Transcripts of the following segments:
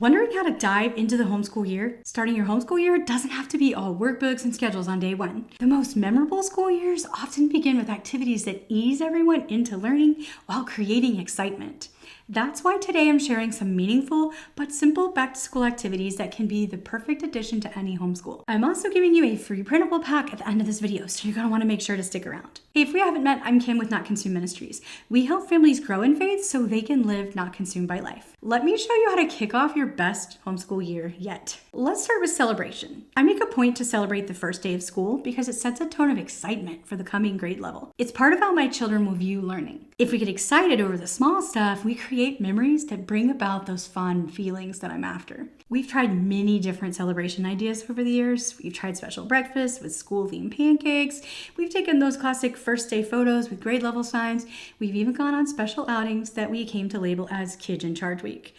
Wondering how to dive into the homeschool year? Starting your homeschool year doesn't have to be all workbooks and schedules on day one. The most memorable school years often begin with activities that ease everyone into learning while creating excitement. That's why today I'm sharing some meaningful but simple back-to-school activities that can be the perfect addition to any homeschool. I'm also giving you a free printable pack at the end of this video, so you're going to want to make sure to stick around. Hey, if we haven't met, I'm Kim with Not Consumed Ministries. We help families grow in faith so they can live not consumed by life. Let me show you how to kick off your best homeschool year yet. Let's start with celebration. I make a point to celebrate the first day of school because it sets a tone of excitement for the coming grade level. It's part of how my children will view learning. If we get excited over the small stuff, we create memories that bring about those fun feelings that I'm after. We've tried many different celebration ideas over the years. We've tried special breakfasts with school-themed pancakes. We've taken those classic first day photos with grade level signs. We've even gone on special outings that we came to label as Kids in Charge Week.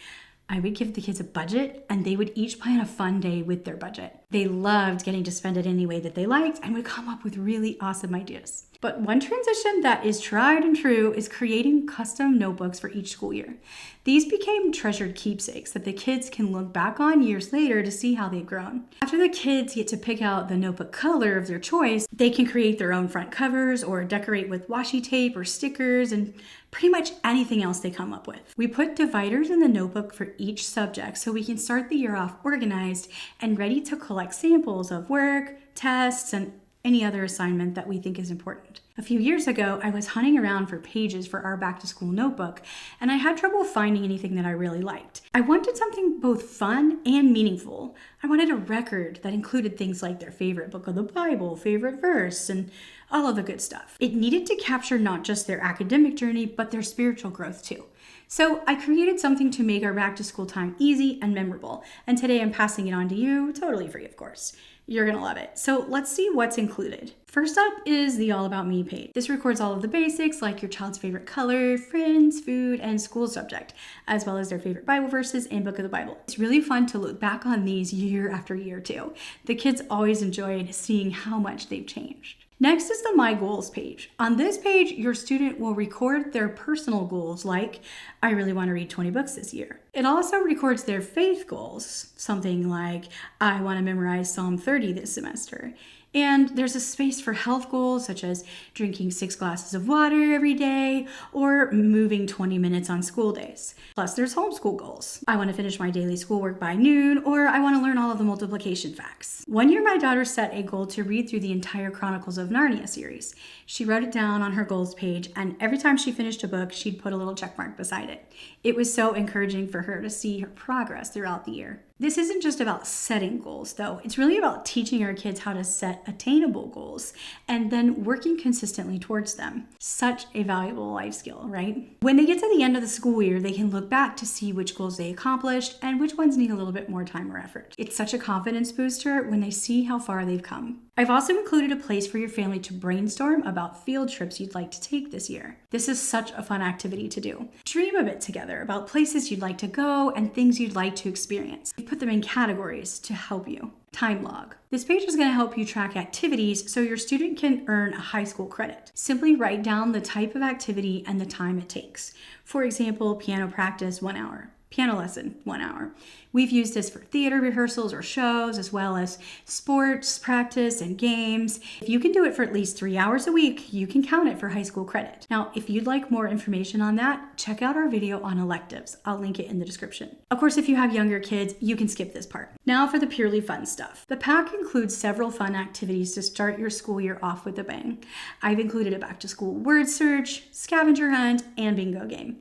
I would give the kids a budget and they would each plan a fun day with their budget. They loved getting to spend it any way that they liked and would come up with really awesome ideas. But one transition that is tried and true is creating custom notebooks for each school year. These became treasured keepsakes that the kids can look back on years later to see how they've grown. After the kids get to pick out the notebook color of their choice, they can create their own front covers or decorate with washi tape or stickers and pretty much anything else they come up with. We put dividers in the notebook for each subject so we can start the year off organized and ready to collect samples of work, tests, and any other assignment that we think is important. A few years ago, I was hunting around for pages for our back-to-school notebook, and I had trouble finding anything that I really liked. I wanted something both fun and meaningful. I wanted a record that included things like their favorite book of the Bible, favorite verse, and all of the good stuff. It needed to capture not just their academic journey, but their spiritual growth too. So I created something to make our back-to-school time easy and memorable, and today I'm passing it on to you, totally free, of course. You're gonna love it. So let's see what's included. First up is the All About Me page. This records all of the basics like your child's favorite color, friends, food, and school subject, as well as their favorite Bible verses and book of the Bible. It's really fun to look back on these year after year too. The kids always enjoyed seeing how much they've changed. Next is the My Goals page. On this page, your student will record their personal goals like, I really want to read 20 books this year. It also records their faith goals, something like, I want to memorize Psalm 30 this semester. And there's a space for health goals such as drinking 6 glasses of water every day or moving 20 minutes on school days. Plus there's homeschool goals. I want to finish my daily schoolwork by noon, or I want to learn all of the multiplication facts. One year my daughter set a goal to read through the entire Chronicles of Narnia series. She wrote it down on her goals page, and every time she finished a book, she'd put a little check mark beside it. It was so encouraging for her to see her progress throughout the year. This isn't just about setting goals, though. It's really about teaching our kids how to set attainable goals and then working consistently towards them. Such a valuable life skill, right? When they get to the end of the school year, they can look back to see which goals they accomplished and which ones need a little bit more time or effort. It's such a confidence booster when they see how far they've come. I've also included a place for your family to brainstorm about field trips you'd like to take this year. This is such a fun activity to do. Dream a bit together about places you'd like to go and things you'd like to experience. You put them in categories to help you. Time log. This page is going to help you track activities so your student can earn a high school credit. Simply write down the type of activity and the time it takes. For example, piano practice, 1 hour. Piano lesson, 1 hour. We've used this for theater rehearsals or shows, as well as sports practice and games. If you can do it for at least 3 hours a week, you can count it for high school credit. Now, if you'd like more information on that, check out our video on electives. I'll link it in the description. Of course, if you have younger kids, you can skip this part. Now for the purely fun stuff. The pack includes several fun activities to start your school year off with a bang. I've included a back-to-school word search, scavenger hunt, and bingo game.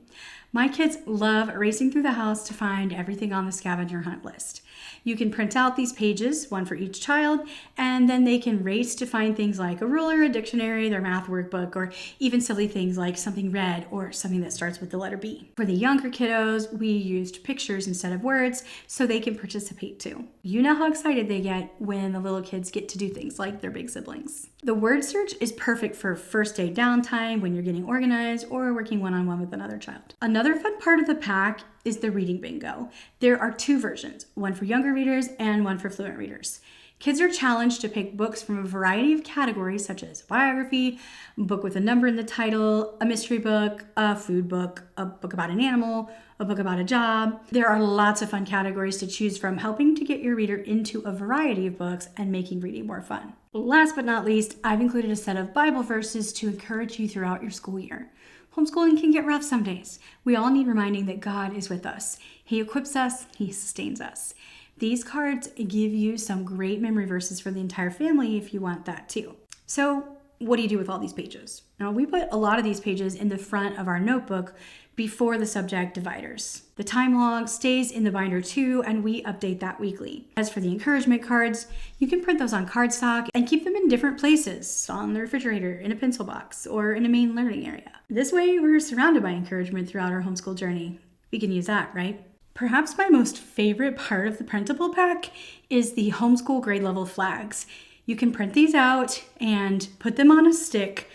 My kids love racing through the house to find everything on the scavenger hunt list. You can print out these pages, one for each child, and then they can race to find things like a ruler, a dictionary, their math workbook, or even silly things like something red or something that starts with the letter B. For the younger kiddos, we used pictures instead of words so they can participate too. You know how excited they get when the little kids get to do things like their big siblings. The word search is perfect for first day downtime when you're getting organized or working one-on-one with another child. Another fun part of the pack is the reading bingo. There are 2 versions, one for younger readers and one for fluent readers. Kids are challenged to pick books from a variety of categories such as biography, a book with a number in the title, a mystery book, a food book, a book about an animal, a book about a job. There are lots of fun categories to choose from, helping to get your reader into a variety of books and making reading more fun. Last but not least, I've included a set of Bible verses to encourage you throughout your school year. Homeschooling can get rough some days. We all need reminding that God is with us. He equips us, He sustains us. These cards give you some great memory verses for the entire family if you want that too. So what do you do with all these pages? Now, we put a lot of these pages in the front of our notebook before the subject dividers. The time log stays in the binder too, and we update that weekly. As for the encouragement cards, you can print those on cardstock and keep them in different places, on the refrigerator, in a pencil box, or in a main learning area. This way, we're surrounded by encouragement throughout our homeschool journey. We can use that, right? Perhaps my most favorite part of the Printable pack is the homeschool grade level flags. You can print these out and put them on a stick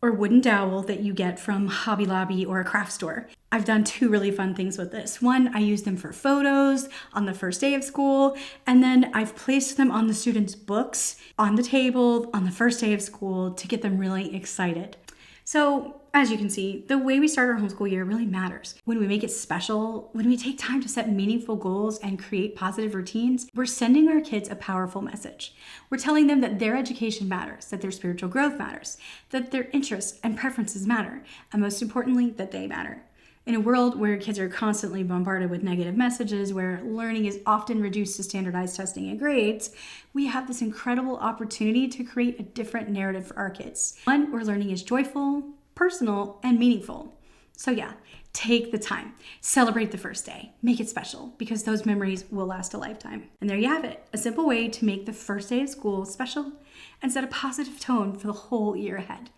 or wooden dowel that you get from Hobby Lobby or a craft store. I've done two really fun things with this. One, I use them for photos on the first day of school, and then I've placed them on the students' books on the table on the first day of school to get them really excited. So, as you can see, the way we start our homeschool year really matters. When we make it special, when we take time to set meaningful goals and create positive routines, we're sending our kids a powerful message. We're telling them that their education matters, that their spiritual growth matters, that their interests and preferences matter, and most importantly, that they matter. In a world where kids are constantly bombarded with negative messages, where learning is often reduced to standardized testing and grades, we have this incredible opportunity to create a different narrative for our kids. One where learning is joyful, personal, and meaningful. So yeah, take the time. Celebrate the first day. Make it special, because those memories will last a lifetime. And there you have it, a simple way to make the first day of school special and set a positive tone for the whole year ahead.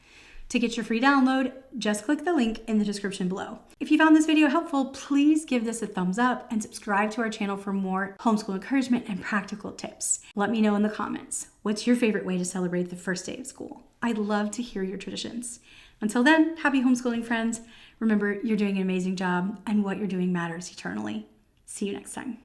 To get your free download, just click the link in the description below. If you found this video helpful, please give this a thumbs up and subscribe to our channel for more homeschool encouragement and practical tips. Let me know in the comments, what's your favorite way to celebrate the first day of school? I'd love to hear your traditions. Until then, happy homeschooling, friends. Remember, you're doing an amazing job, and what you're doing matters eternally. See you next time.